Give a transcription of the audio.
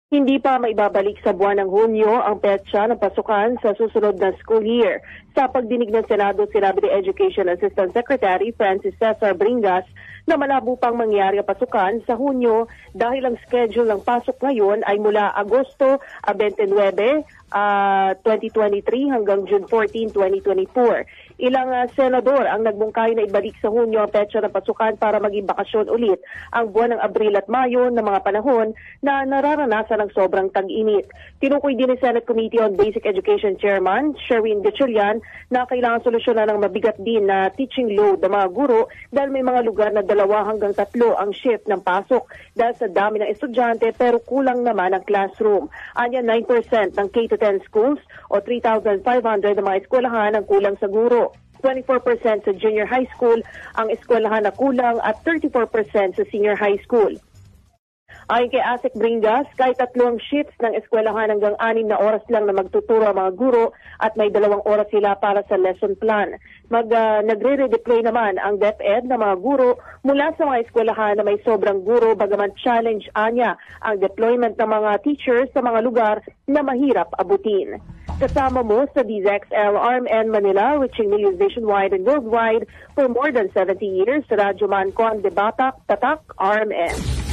Hindi pa maibabalik sa buwan ng Hunyo ang petsa ng pasukan sa susunod na school year. Sa pagdinig ng Senado, sinabi ni Education Assistant Secretary Francis Cesar Bringas na malabo pang mangyari ang pasukan sa Hunyo dahil ang schedule ng pasok ngayon ay mula Agosto 29, 2023 hanggang June 14, 2024. Ilang senador ang nagbungkay na ibalik sa Hunyo ang petsa ng pasukan para maging bakasyon ulit ang buwan ng Abril at Mayo na mga panahon na nararanasan ng sobrang tag-init. Tinukoy din ni Senate Committee on Basic Education Chairman Sherwin Gatchalian na kailangan solusyonan ng mabigat din na teaching load ng mga guro dahil may mga lugar na 2 hanggang 3 ang shift ng pasok dahil sa dami ng estudyante pero kulang naman ang classroom. Anya 9% ng K-10 schools o 3,500 na mga eskwelahan ang kulang sa guro. 24% sa junior high school ang eskwelahan na kulang at 34% sa senior high school. Ayon kay Asik Bringas, kahit 3 shifts ng eskwelahan hanggang 6 na oras lang na magtuturo ang mga guro at may 2 oras sila para sa lesson plan. Nagre-redeploy naman ang DepEd na mga guro mula sa mga eskwelahan na may sobrang guro bagaman challenge anya ang deployment ng mga teachers sa mga lugar na mahirap abutin. Kasama mo sa DZXL RMN Manila, reaching millions nationwide and worldwide for more than 70 years. Radyo Man Con de Batak, Tatak, RMN.